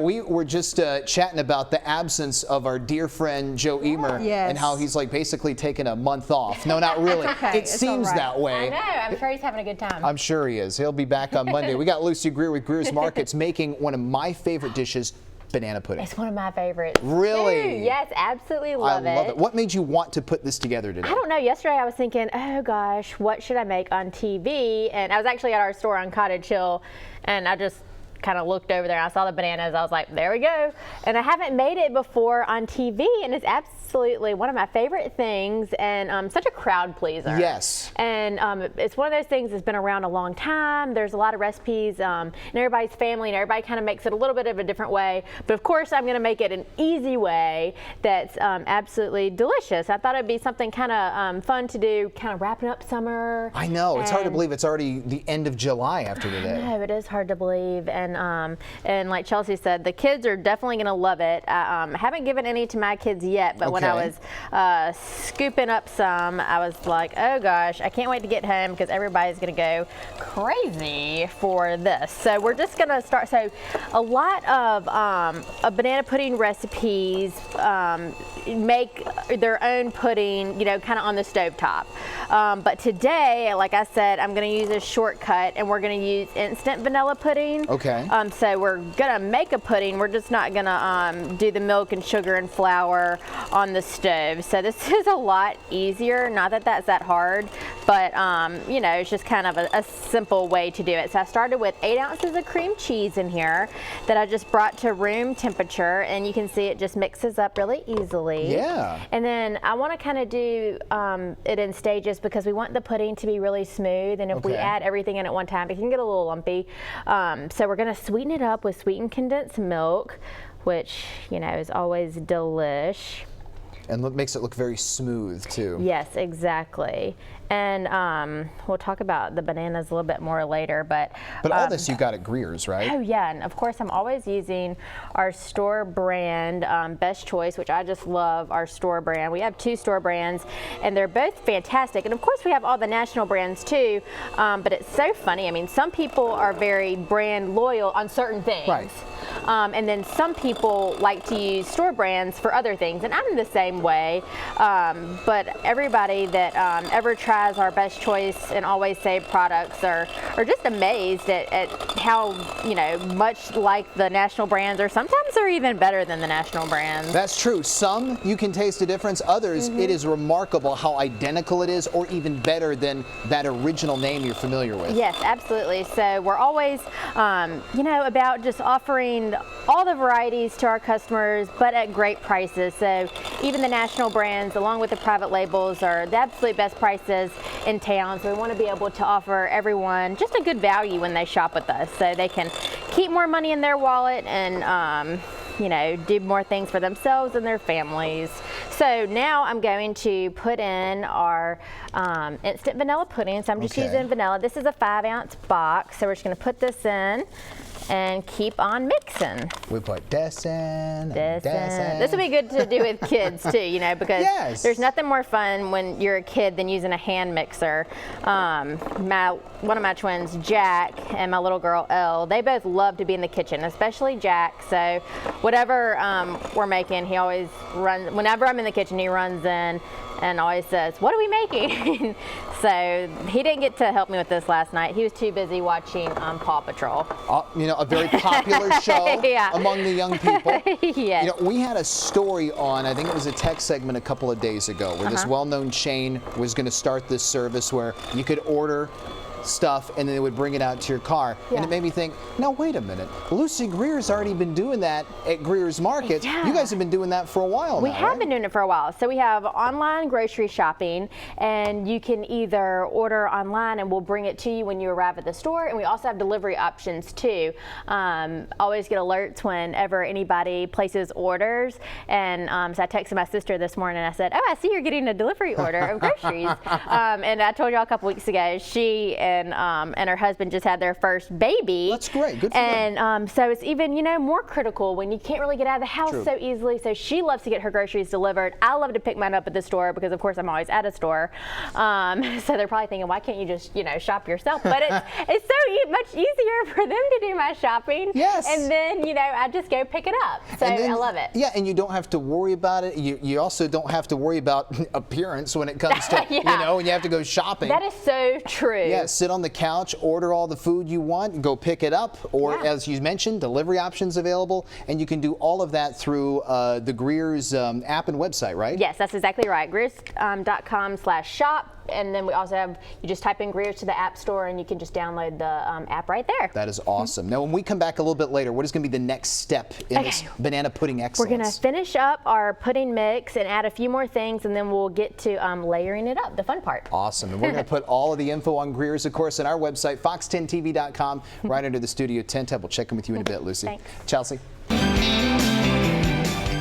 We were just chatting about the absence of our dear friend Joe Emer and how he's like basically taking a month off. No, not really. Okay. It seems that way. I know. I'm sure he's having a good time. I'm sure he is. He'll be back on Monday. We got Lucy Greer with Greer's Markets making one of my favorite dishes, banana pudding. It's one of my favorites. Really? Too. Yes, absolutely love it. I love it. What made you want to put this together today? I don't know. Yesterday I was thinking, oh gosh, what should I make on TV? And I was actually at our store on Cottage Hill, and I just kind of looked over there. I saw the bananas. I was like, there we go. And I haven't made it before on TV, and it's absolutely one of my favorite things, and such a crowd pleaser. Yes. And it's one of those things that's been around a long time. There's a lot of recipes in everybody's family, and everybody kind of makes it a little bit of a different way. But of course, I'm going to make it an easy way that's absolutely delicious. I thought it'd be something kind of fun to do, kind of wrapping up summer. I know. It's hard to believe it's already the end of July after today. I know, it is hard to believe. And like Chelsea said, the kids are definitely going to love it. I haven't given any to my kids yet, but when I was scooping up some, I was like, oh gosh, I can't wait to get home because everybody's going to go crazy for this. So we're just going to start. So a lot of banana pudding recipes make their own pudding, you know, kind of on the stovetop. But today, like I said, I'm going to use a shortcut, and we're going to use instant vanilla pudding. Okay. So we're gonna make a pudding. We're just not gonna do the milk and sugar and flour on the stove. So this is a lot easier. Not that that's that hard, but you know, it's just kind of a simple way to do it. So I started with 8 ounces of cream cheese in here that I just brought to room temperature, and you can see it just mixes up really easily. Yeah. And then I want to kind of do it in stages because we want the pudding to be really smooth. And if we add everything in at one time, it can get a little lumpy. So we're going to sweeten it up with sweetened condensed milk, which, you know, is always delish. And makes it look very smooth too. Yes, exactly. And we'll talk about the bananas a little bit more later, but all this you got at Greer's, right? Oh yeah, and of course I'm always using our store brand Best Choice, which I just love our store brand. We have 2 store brands, and they're both fantastic. And of course we have all the national brands too, but it's so funny. I mean, some people are very brand loyal on certain things. Right. And then some people like to use store brands for other things, and I'm the same way. But everybody that ever tries our Best Choice and Always Save products are just amazed at how, you know, much like the national brands, or sometimes they're even better than the national brands. That's true. Some you can taste a difference. Others, it is remarkable how identical it is, or even better than that original name you're familiar with. Yes, absolutely. So we're always, you know, about just offering all the varieties to our customers, but at great prices. So even the national brands, along with the private labels, are the absolute best prices in town. So we want to be able to offer everyone just a good value when they shop with us, so they can keep more money in their wallet and you know, do more things for themselves and their families. So now I'm going to put in our instant vanilla pudding. So I'm just using vanilla. This is a 5-ounce box. So we're just going to put this in and keep on mixing. We put this in, This will be good to do with kids too, you know, because there's nothing more fun when you're a kid than using a hand mixer. One of my twins, Jack, and my little girl, Elle, they both love to be in the kitchen, especially Jack. So whatever we're making, he always runs, whenever I'm in the kitchen, he runs in and always says, what are we making? So he didn't get to help me with this last night. He was too busy watching Paw Patrol. You know, a very popular show among the young people. Yes. You know, we had a story on, I think it was a tech segment a couple of days ago, where this well-known chain was going to start this service where you could order stuff and then they would bring it out to your car. And it made me think, now wait a minute, Lucy Greer's already been doing that at Greer's Markets. You guys have been doing that for a while We have been doing it for a while. So we have online grocery shopping, and you can either order online and we'll bring it to you when you arrive at the store, and we also have delivery options too. Always get alerts whenever anybody places orders, and so I texted my sister this morning and I said, oh, I see you're getting a delivery order of groceries. And I told y'all a couple weeks ago, she and her husband just had their first baby. That's great. Good for them. And so it's even, you know, more critical when you can't really get out of the house so easily. So she loves to get her groceries delivered. I love to pick mine up at the store because, of course, I'm always at a store. So they're probably thinking, why can't you just, you know, shop yourself? But it's so much easier for them to do my shopping. Yes. And then, you know, I just go pick it up. So I love it. Yeah, and you don't have to worry about it. You also don't have to worry about appearance when it comes to, you know, when you have to go shopping. That is so true. Yeah, sit on the couch, order all the food you want, go pick it up, or as you mentioned, delivery options available, and you can do all of that through the Greer's app and website, right? Yes, that's exactly right. Greers.com/shop. And then we also have, you just type in Greer to the App Store and you can just download the app right there. That is awesome. Now, when we come back a little bit later, what is going to be the next step in this banana pudding excellence? We're going to finish up our pudding mix and add a few more things, and then we'll get to layering it up, the fun part. Awesome. And we're going to put all of the info on Greer's, of course, on our website, fox10tv.com, right under the studio tent tab. We'll check in with you in a bit, Lucy. Thanks. Chelsea.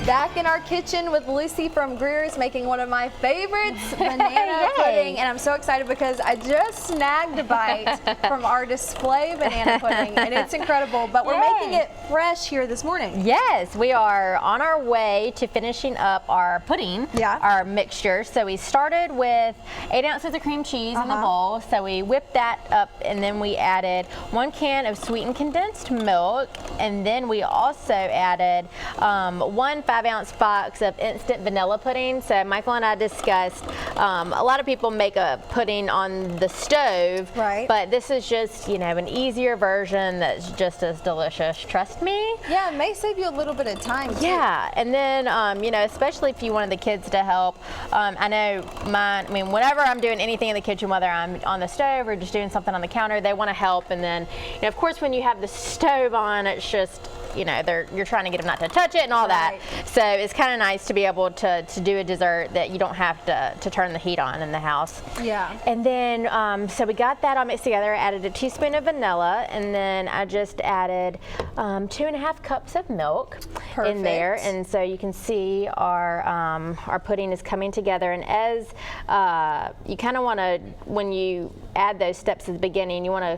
Back in our kitchen with Lucy from Greer's, making one of my favorites, banana pudding. And I'm so excited because I just snagged a bite from our display banana pudding, and it's incredible. But we're making it fresh here this morning. Yes, we are on our way to finishing up our pudding, our mixture. So we started with 8 ounces of cream cheese in the bowl. So we whipped that up, and then we added 1 can of sweetened condensed milk, and then we also added 1 5-ounce box of instant vanilla pudding. So Michael and I discussed, a lot of people make a pudding on the stove, but this is just, you know, an easier version that's just as delicious. Trust me. Yeah, it may save you a little bit of time too. Yeah, and then, you know, especially if you wanted the kids to help. I know mine, I mean, whenever I'm doing anything in the kitchen, whether I'm on the stove or just doing something on the counter, they want to help. And then, you know, of course, when you have the stove on, it's just, you know, you're trying to get them not to touch it and all that. So it's kind of nice to be able to do a dessert that you don't have to turn the heat on in the house. Yeah. And then, so we got that all mixed together. I added a teaspoon of vanilla, and then I just added 2.5 cups of milk in there. And so you can see our pudding is coming together. And as you kind of want to, when you add those steps at the beginning, you want to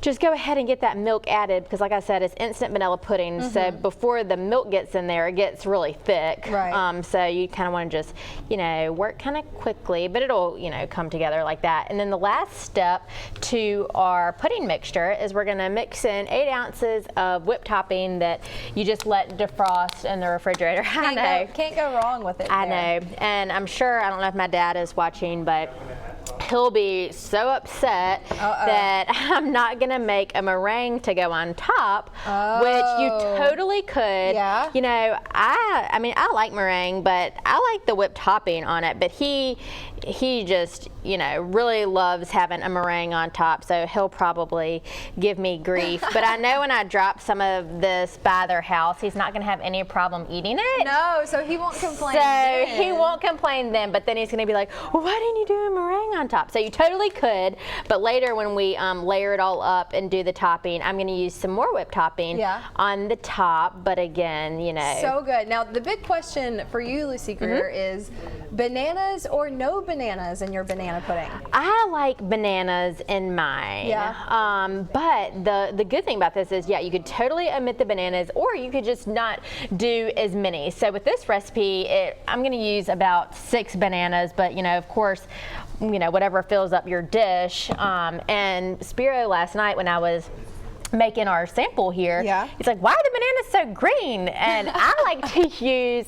just go ahead and get that milk added, because like I said, it's instant vanilla pudding. So before the milk gets in there, it gets really thick. So you kind of want to just, you know, work kind of quickly, but it'll, you know, come together like that. And then the last step to our pudding mixture is we're going to mix in 8 ounces of whipped topping that you just let defrost in the refrigerator. Can't go wrong with it. I know. And I'm sure, I don't know if my dad is watching, but he'll be so upset that I'm not going to make a meringue to go on top, which you totally could. You know, I mean, I like meringue, but I like the whipped topping on it. But he just, you know, really loves having a meringue on top, so he'll probably give me grief. But I know when I drop some of this by their house, he's not going to have any problem eating it. No, so he won't complain. So he won't complain then, but then he's going to be like, well, why didn't you do a meringue on top? So you totally could, but later when we layer it all up and do the topping, I'm going to use some more whipped topping on the top. But again, you know. So good. Now, the big question for you, Lucy Greer, is bananas or no bananas in your banana pudding? I like bananas in mine. But the good thing about this is, you could totally omit the bananas, or you could just not do as many. So with this recipe, I'm going to use about 6 bananas, but, you know, of course, you know, whatever fills up your dish. And Spiro last night when I was making our sample here, he's like, why are the bananas so green? And I like to use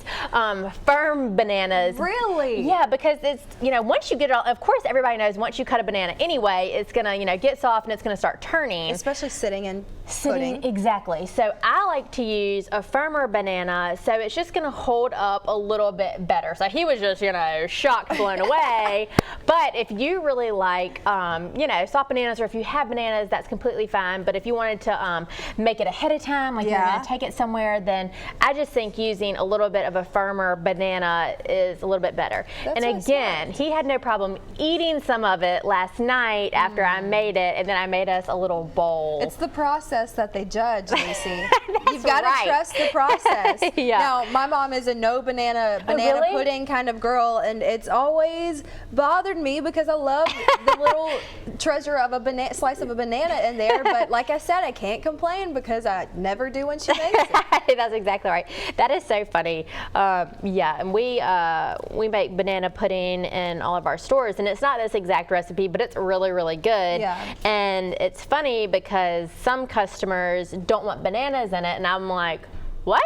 firm bananas. Really? Yeah, because it's, you know, once you get it all, of course everybody knows once you cut a banana anyway, it's gonna, you know, get soft and it's gonna start turning. Especially sitting in pudding. Exactly. So I like to use a firmer banana, so it's just gonna hold up a little bit better. So he was just, you know, shocked, blown away. But if you really like, you know, soft bananas, or if you have bananas, that's completely fine. But if you wanted to make it ahead of time, like you're gonna take it somewhere, then I just think using a little bit of a firmer banana is a little bit better. That's and again, he had no problem eating some of it last night after I made it, and then I made us a little bowl. It's the process. process that they judge, Lucy. You've got to trust the process. Yeah. Now, my mom is a no banana really? pudding kind of girl, and it's always bothered me because I love the little treasure of a slice of a banana in there. But like I said, I can't complain because I never do when she makes it. That's exactly right. That is so funny. Yeah, and we make banana pudding in all of our stores, and it's not this exact recipe, but it's really, really good. Yeah. And it's funny because some customers don't want bananas in it, and I'm like, what?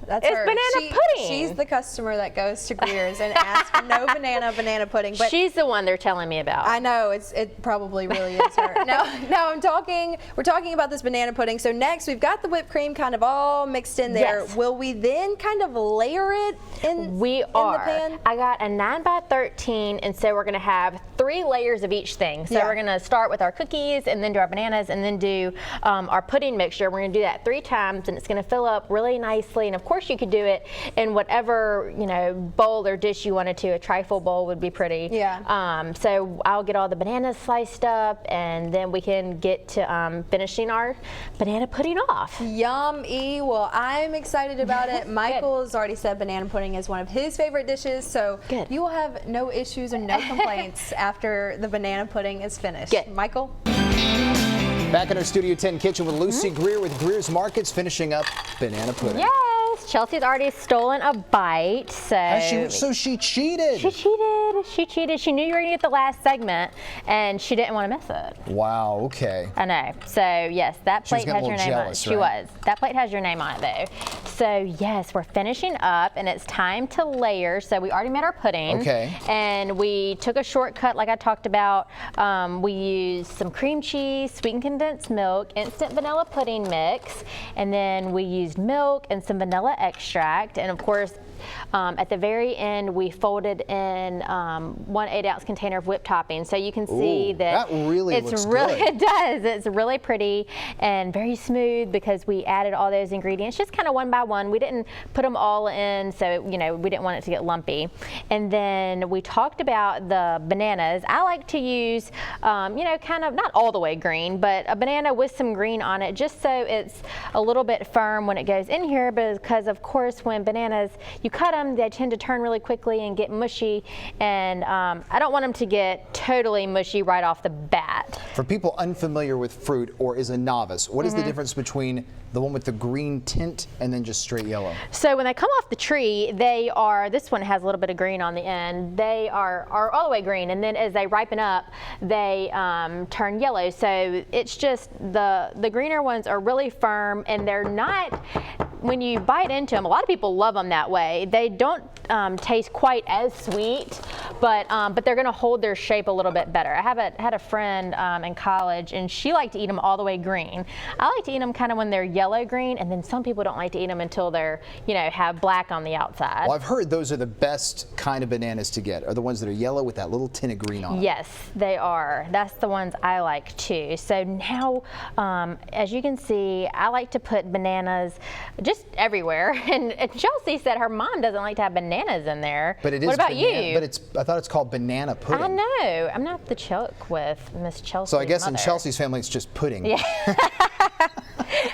That's it's her. banana pudding. She's the customer that goes to Greer's and asks for no banana pudding. But she's the one they're telling me about. I know it probably really is her. Now we're talking about this banana pudding. So next we've got the whipped cream kind of all mixed in there. Yes. Will we then kind of layer it in? We in are. The pan? I got a 9 by 13, and so we're going to have 3 layers of each thing. So we're going to start with our cookies, and then do our bananas, and then do our pudding mixture. We're going to do that 3 times, and it's going to fill up really nicely. And of course, you could do it in whatever bowl or dish you wanted to. A trifle bowl would be pretty. Yeah. So I'll get all the bananas sliced up, and then we can get to finishing our banana pudding off. Yummy. Well, I'm excited about it. Michael has already said banana pudding is one of his favorite dishes, so you will have no issues and no complaints after the banana pudding is finished. Good. Michael? Back in our Studio 10 kitchen with Lucy Greer with Greer's Markets, finishing up banana pudding. Yes, Chelsea's already stolen a bite, so she cheated. She cheated. She knew you were going to get the last segment, and she didn't want to miss it. Wow, okay. I know. So, yes, that plate has your name on it. She was. That plate has your name on it, though. So, yes, we're finishing up, and it's time to layer. So, we already made our pudding. Okay. And we took a shortcut, like I talked about. We used some cream cheese, sweetened condensed milk, instant vanilla pudding mix, and then we used milk and some vanilla extract, and of course at the very end we folded in 1 8-ounce container of whipped topping, so you can see that really looks good. It does. It's really pretty and very smooth because we added all those ingredients just kind of one by one. We didn't put them all in, so we didn't want it to get lumpy. And then we talked about the bananas. I like to use kind of not all the way green, but a banana with some green on it, just so it's a little bit firm when it goes in here, because of course when bananas, you cut them, they tend to turn really quickly and get mushy, and I don't want them to get totally mushy right off the bat. For people unfamiliar with fruit or is a novice, what is the difference between the one with the green tint and then just straight yellow? So when they come off the tree, this one has a little bit of green on the end, they are all the way green, and then as they ripen up, they turn yellow. So it's just the greener ones are really firm, and they're not, when you bite into them, a lot of people love them that way. They don't taste quite as sweet, but they're going to hold their shape a little bit better. I had a friend in college, and she liked to eat them all the way green. I like to eat them kind of when they're yellow green, and then some people don't like to eat them until they're have black on the outside. Well, I've heard those are the best kind of bananas to get, are the ones that are yellow with that little tint of green on them. Yes, they are. That's the ones I like too. So now, as you can see, I like to put bananas just everywhere. And Chelsea said her mom doesn't like to have bananas in there. But it is. What about you? But I thought it's called banana pudding. I know. I'm not the choke with Miss Chelsea. So I guess mother. in Chelsea's family it's just pudding. Yeah.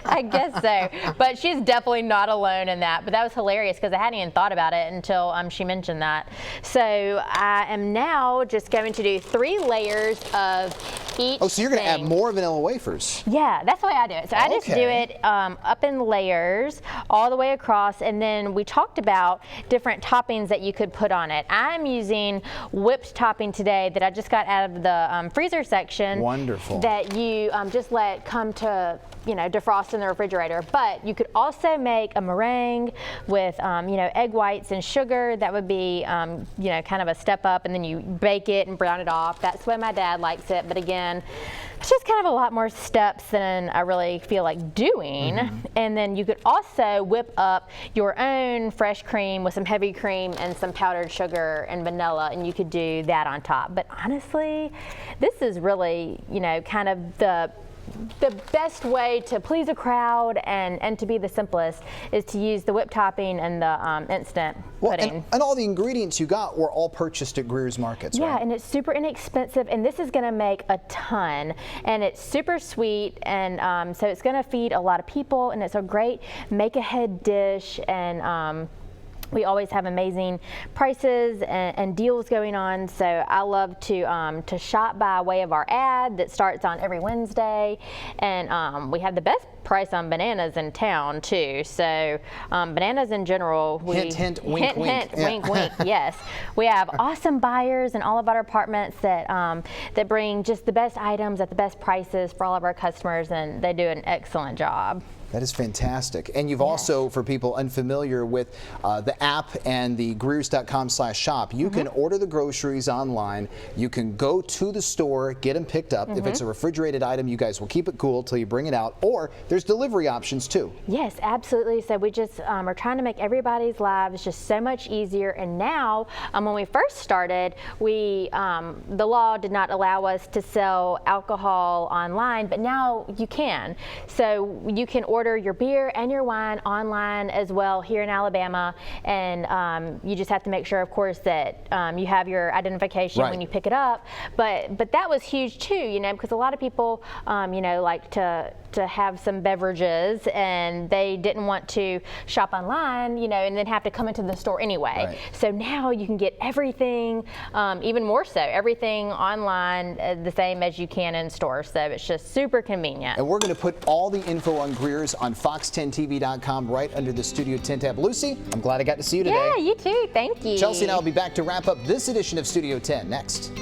I guess so, but she's definitely not alone in that. But that was hilarious because I hadn't even thought about it until she mentioned that. So I am now just going to do 3 layers of each. Oh, so you're going to add thing. more vanilla wafers? Yeah, that's the way I do it. So I just do it up in layers all the way across, and then we talked about different toppings that you could put on it. I'm using whipped topping today that I just got out of the freezer section. Wonderful. That you just let come to defrost in the refrigerator. But you could also make a meringue with egg whites and sugar. That would be kind of a step up, and then you bake it and brown it off. That's the way my dad likes it. But again, it's just kind of a lot more steps than I really feel like doing. And then you could also whip up your own fresh cream with some heavy cream and some powdered sugar and vanilla, and you could do that on top. But honestly, this is really kind of the best way to please a crowd and to be the simplest is to use the whipped topping and the instant pudding. And all the ingredients you got were all purchased at Greer's Markets, yeah, right? and it's super inexpensive, and this is going to make a ton, and it's super sweet, and so it's going to feed a lot of people, and it's a great make-ahead dish, and we always have amazing prices and deals going on, so I love to shop by way of our ad that starts on every Wednesday, and we have the best price on bananas in town too. So bananas in general, we hint, hint, wink, wink. Hint, wink, wink. Yes, we have awesome buyers in all of our apartments that that bring just the best items at the best prices for all of our customers, and they do an excellent job. That is fantastic. And you've also, for people unfamiliar with the app and the Greers.com/shop, you can order the groceries online. You can go to the store, get them picked up. If it's a refrigerated item, you guys will keep it cool till you bring it out. Or there's delivery options too. Yes, absolutely. So we just are trying to make everybody's lives just so much easier. And now, when we first started, we the law did not allow us to sell alcohol online, but now you can. So you can order your beer and your wine online as well here in Alabama, and you just have to make sure, of course, that you have your identification when you pick it up. But that was huge too, you know, because a lot of people, you know, like to have some beverages, and they didn't want to shop online, you know, and then have to come into the store anyway. Right. So now you can get everything, even more so, everything online the same as you can in store. So it's just super convenient. And we're going to put all the info on Greer's on fox10tv.com right under the Studio 10 tab. Lucy, I'm glad I got to see you today. Yeah, you too. Thank you. Chelsea and I will be back to wrap up this edition of Studio 10 next.